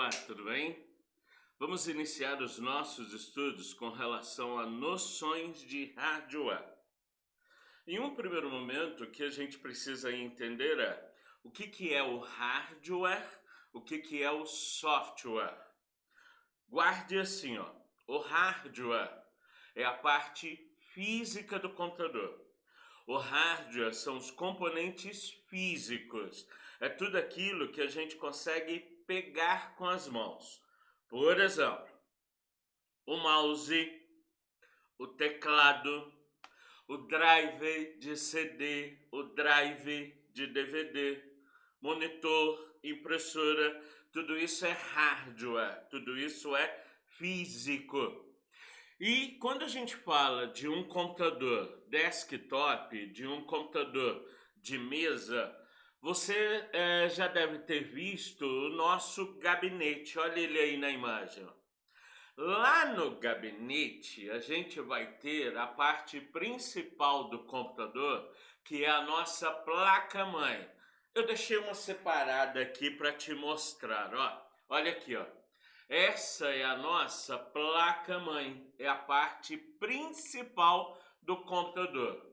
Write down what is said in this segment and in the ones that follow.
Olá, tudo bem? Vamos iniciar os nossos estudos com relação a noções de hardware. Em um primeiro momento, o que a gente precisa entender é o que é o hardware, o que é o software. Guarde assim, o hardware é a parte física do computador. O hardware são os componentes físicos, é tudo aquilo que a gente consegue pegar com as mãos. Por exemplo, o mouse, o teclado, o drive de CD, o drive de DVD, monitor, impressora, tudo isso é hardware, tudo isso é físico. E quando a gente fala de um computador desktop, de um computador de mesa, você já deve ter visto o nosso gabinete. Olha ele aí na imagem. Lá no gabinete, a gente vai ter a parte principal do computador, que é a nossa placa-mãe. Eu deixei uma separada aqui para te mostrar. Olha aqui. Essa é a nossa placa-mãe, é a parte principal do computador.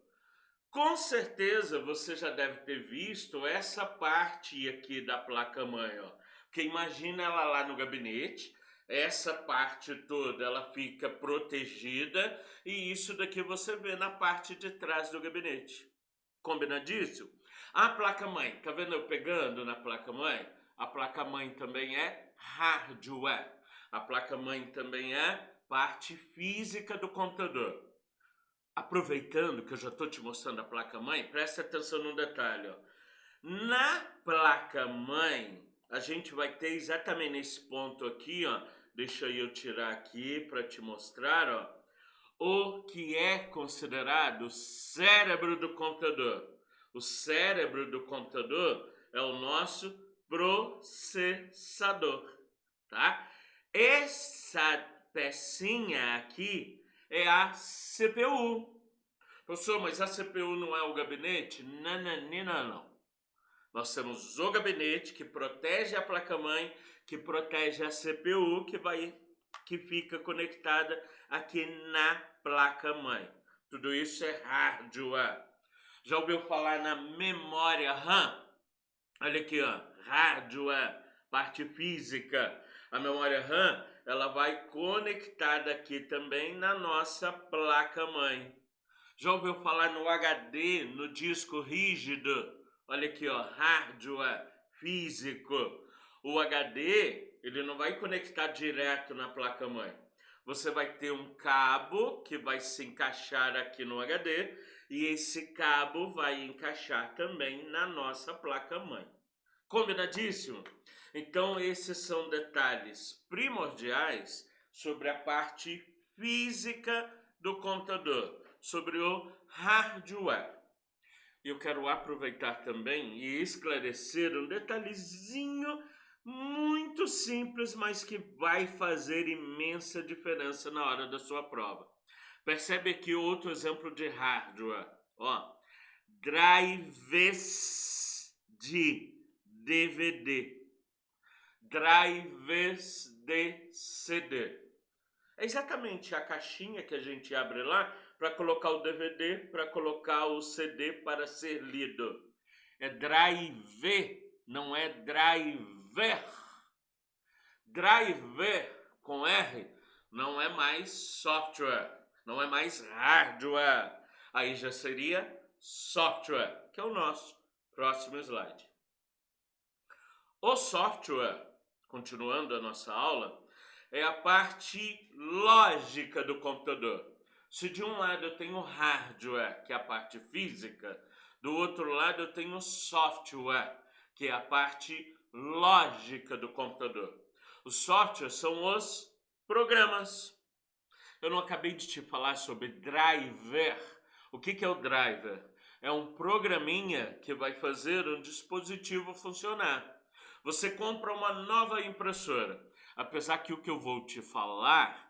Com certeza você já deve ter visto essa parte aqui da placa-mãe, porque imagina ela lá no gabinete, essa parte toda ela fica protegida e isso daqui você vê na parte de trás do gabinete. Combinadíssimo? A placa-mãe, tá vendo eu pegando na placa-mãe? A placa-mãe também é hardware. A placa-mãe também é parte física do computador. Aproveitando que eu já estou te mostrando a placa-mãe, presta atenção num detalhe. Na placa-mãe, a gente vai ter exatamente nesse ponto aqui, deixa eu tirar aqui para te mostrar, o que é considerado o cérebro do computador. O cérebro do computador é o nosso processador, tá? Essa pecinha aqui é a CPU. Professor, mas a CPU não é o gabinete? Não. Nós temos o gabinete que protege a placa-mãe, que protege a CPU, que fica conectada aqui na placa-mãe. Tudo isso é hardware. Já ouviu falar na memória RAM? Olha aqui, hardware, parte física. A memória RAM, ela vai conectada aqui também na nossa placa-mãe. Já ouviu falar no HD, no disco rígido? Olha aqui, hardware, físico. O HD, ele não vai conectar direto na placa-mãe. Você vai ter um cabo que vai se encaixar aqui no HD e esse cabo vai encaixar também na nossa placa-mãe. Combinadíssimo? Então, esses são detalhes primordiais sobre a parte física do computador, sobre o hardware. Eu quero aproveitar também e esclarecer um detalhezinho muito simples, mas que vai fazer imensa diferença na hora da sua prova. Percebe aqui outro exemplo de hardware. Drives de DVD, drives de CD. É exatamente a caixinha que a gente abre lá para colocar o DVD, para colocar o CD para ser lido. É drive, não é driver. Driver com R não é mais software, não é mais hardware. Aí já seria software, que é o nosso próximo slide. O software, continuando a nossa aula, é a parte lógica do computador. Se de um lado eu tenho hardware, que é a parte física, do outro lado eu tenho software, que é a parte lógica do computador. Os softwares são os programas. Eu não acabei de te falar sobre driver. O que é o driver? É um programinha que vai fazer um dispositivo funcionar. Você compra uma nova impressora. Apesar que o que eu vou te falar,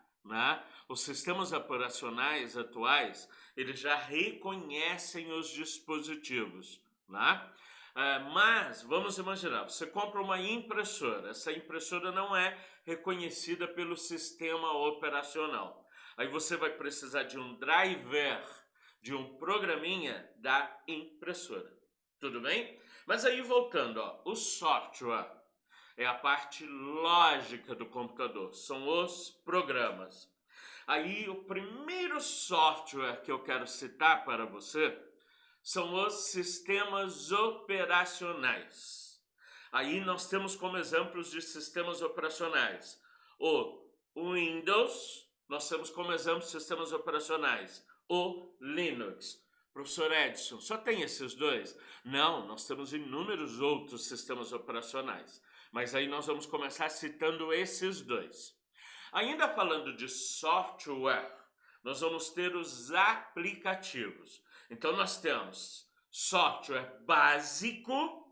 os sistemas operacionais atuais, eles já reconhecem os dispositivos. Mas vamos imaginar, você compra uma impressora, essa impressora não é reconhecida pelo sistema operacional. Aí você vai precisar de um driver, de um programinha da impressora. Tudo bem? Mas aí voltando, ó, o software é a parte lógica do computador, são os programas. Aí o primeiro software que eu quero citar para você são os sistemas operacionais. Aí nós temos como exemplos de sistemas operacionais o Windows, nós temos como exemplo de sistemas operacionais o Linux. Professor Edson, só tem esses dois? Não, nós temos inúmeros outros sistemas operacionais, mas aí nós vamos começar citando esses dois. Ainda falando de software, nós vamos ter os aplicativos. Então nós temos software básico,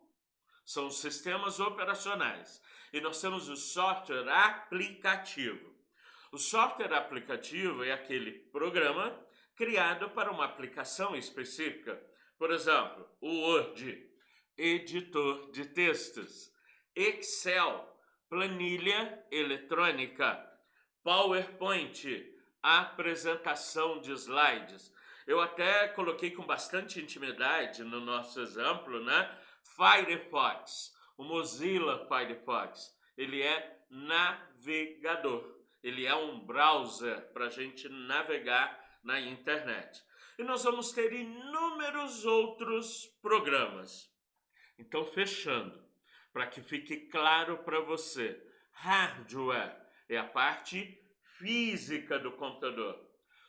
são os sistemas operacionais, e nós temos o software aplicativo. O software aplicativo é aquele programa criado para uma aplicação específica. Por exemplo, o Word, editor de textos, Excel, planilha eletrônica, PowerPoint, apresentação de slides. Eu até coloquei com bastante intimidade no nosso exemplo, né? Firefox, o Mozilla Firefox, ele é navegador, ele é um browser para a gente navegar na internet. E nós vamos ter inúmeros outros programas. Então, fechando, para que fique claro para você, hardware é a parte física do computador.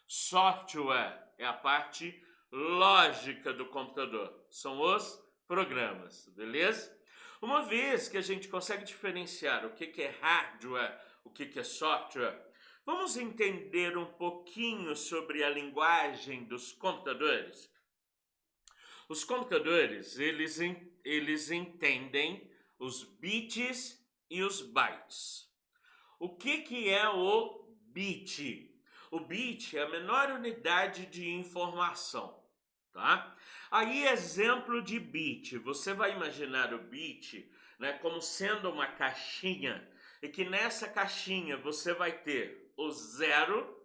Software é a parte lógica do computador. São os programas, beleza? Uma vez que a gente consegue diferenciar o que é hardware, o que é software, vamos entender um pouquinho sobre a linguagem dos computadores? Os computadores, eles entendem os bits e os bytes. O que é o bit? O bit é a menor unidade de informação, tá? Aí, exemplo de bit. Você vai imaginar o bit, né, como sendo uma caixinha, e que nessa caixinha você vai ter o 0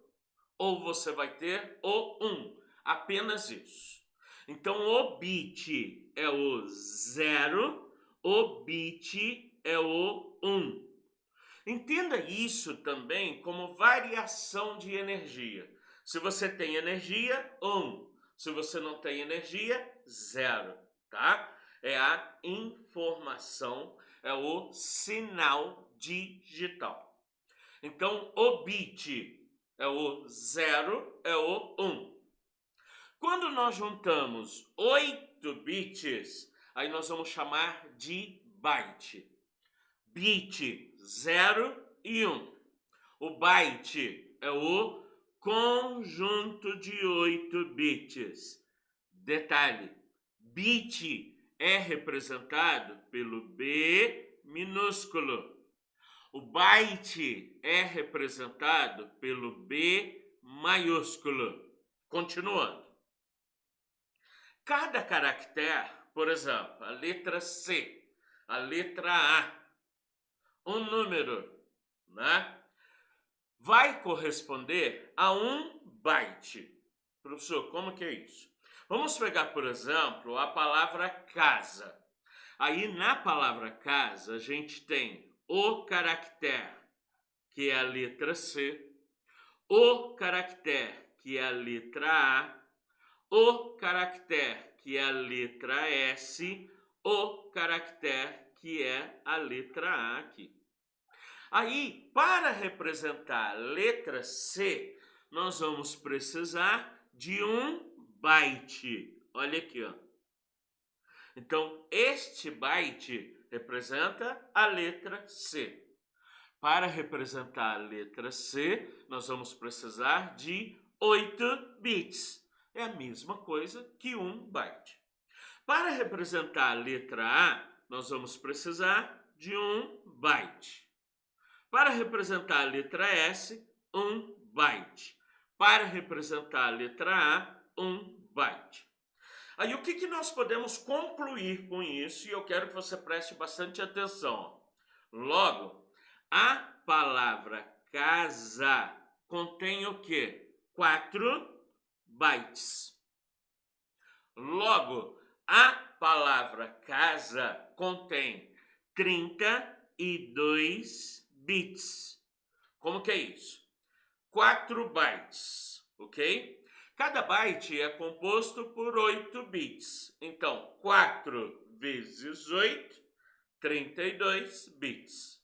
ou você vai ter o 1. Apenas isso. Então, o bit é o 0, o bit é o 1. Entenda isso também como variação de energia. Se você tem energia, 1. Se você não tem energia, 0. Tá? É a informação, é o sinal digital. Então, o bit é o 0, é o 1. Quando nós juntamos 8 bits, aí nós vamos chamar de byte. Bit 0 e 1. O byte é o conjunto de 8 bits. Detalhe, bit é representado pelo B minúsculo. O byte é representado pelo B maiúsculo. Continuando. Cada caractere, por exemplo, a letra C, a letra A, um número, né, vai corresponder a um byte. Professor, como que é isso? Vamos pegar, por exemplo, a palavra casa. Aí, na palavra casa, a gente tem o caractere, que é a letra C, o caractere, que é a letra A, o caractere, que é a letra S, o caractere, que é a letra A aqui. Aí, para representar a letra C, nós vamos precisar de um byte. Olha aqui, ó. Então, este byte representa a letra C. Para representar a letra C, nós vamos precisar de 8 bits. É a mesma coisa que um byte. Para representar a letra A, nós vamos precisar de um byte. Para representar a letra S, um byte. Para representar a letra A, um byte. Aí o que nós podemos concluir com isso? E eu quero que você preste bastante atenção. Logo, a palavra casa contém o quê? 4 bytes. Logo, a palavra casa contém 32 bits. Como que é isso? 4 bytes, ok? Cada byte é composto por 8 bits. Então, 4 vezes 8, 32 bits.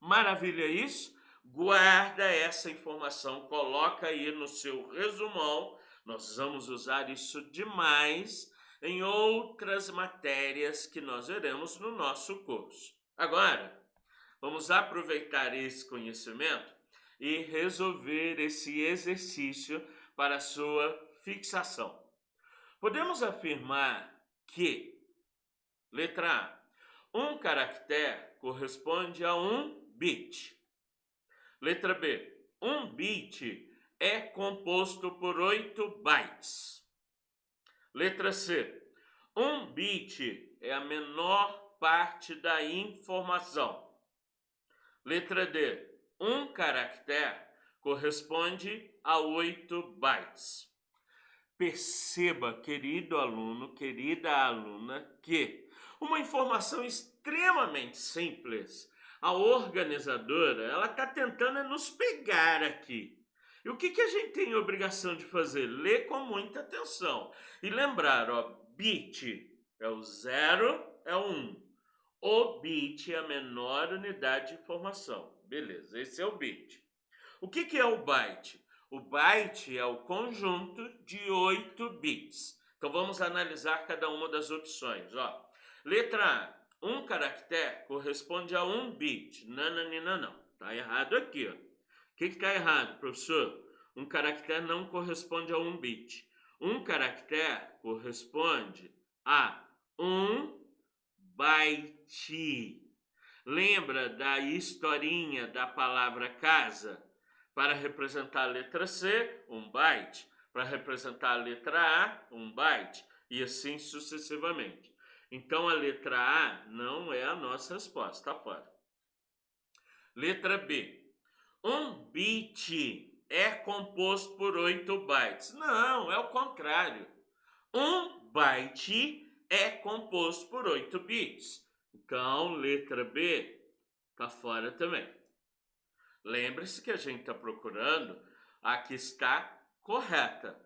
Maravilha isso? Guarda essa informação, coloca aí no seu resumão. Nós vamos usar isso demais em outras matérias que nós veremos no nosso curso. Agora, vamos aproveitar esse conhecimento e resolver esse exercício para a sua fixação. Podemos afirmar que, letra A, um caractere corresponde a um bit. Letra B, um bit é composto por 8 bytes. Letra C, um bit é a menor parte da informação. Letra D, um caractere corresponde a 8 bytes. Perceba, querido aluno, querida aluna, que uma informação extremamente simples, a organizadora, ela está tentando nos pegar aqui. E o que a gente tem a obrigação de fazer? Ler com muita atenção. E lembrar, ó, bit é o 0, é o 1. O bit é a menor unidade de informação. Beleza, esse é o bit. O que é o byte? O byte é o conjunto de 8 bits. Então vamos analisar cada uma das opções. Ó. Letra A, um caractere corresponde a um bit. Não. Está errado aqui. Ó. O que está errado, professor? Um caractere não corresponde a um bit. Um caractere corresponde a um byte. Lembra da historinha da palavra casa? Para representar a letra C, um byte. Para representar a letra A, um byte. E assim sucessivamente. Então, a letra A não é a nossa resposta, está fora. Letra B. Um bit é composto por 8 bytes. Não, é o contrário. Um byte é composto por 8 bits. Então, letra B está fora também. Lembre-se que a gente está procurando a que está correta.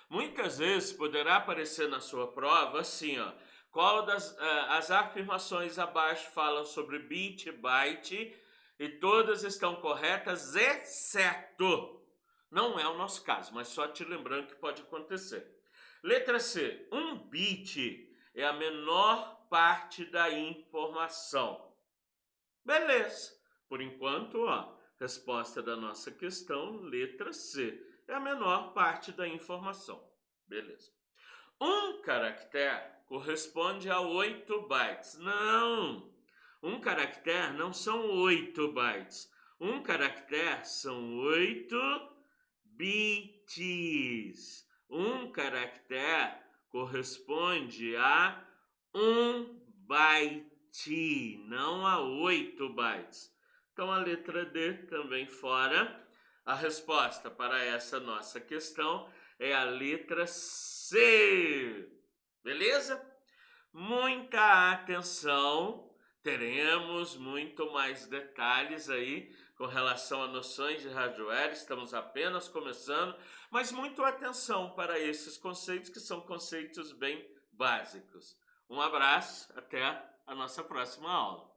Muitas vezes poderá aparecer na sua prova assim, ó, qual as afirmações abaixo falam sobre bit e byte e todas estão corretas, exceto. Não é o nosso caso, mas só te lembrando que pode acontecer. Letra C, um bit é a menor parte da informação. Beleza, por enquanto, ó, resposta da nossa questão, letra C, é a menor parte da informação. Beleza. Um caractere corresponde a 8 bytes. Não! Um caractere não são 8 bytes. Um caractere são 8 bits. Um caractere corresponde a 1 byte, não a 8 bytes. Então, a letra D também fora. A resposta para essa nossa questão é a letra C. Beleza? Muita atenção. Teremos muito mais detalhes aí com relação a noções de hardware. Estamos apenas começando, mas muito atenção para esses conceitos que são conceitos bem básicos. Um abraço, até a nossa próxima aula.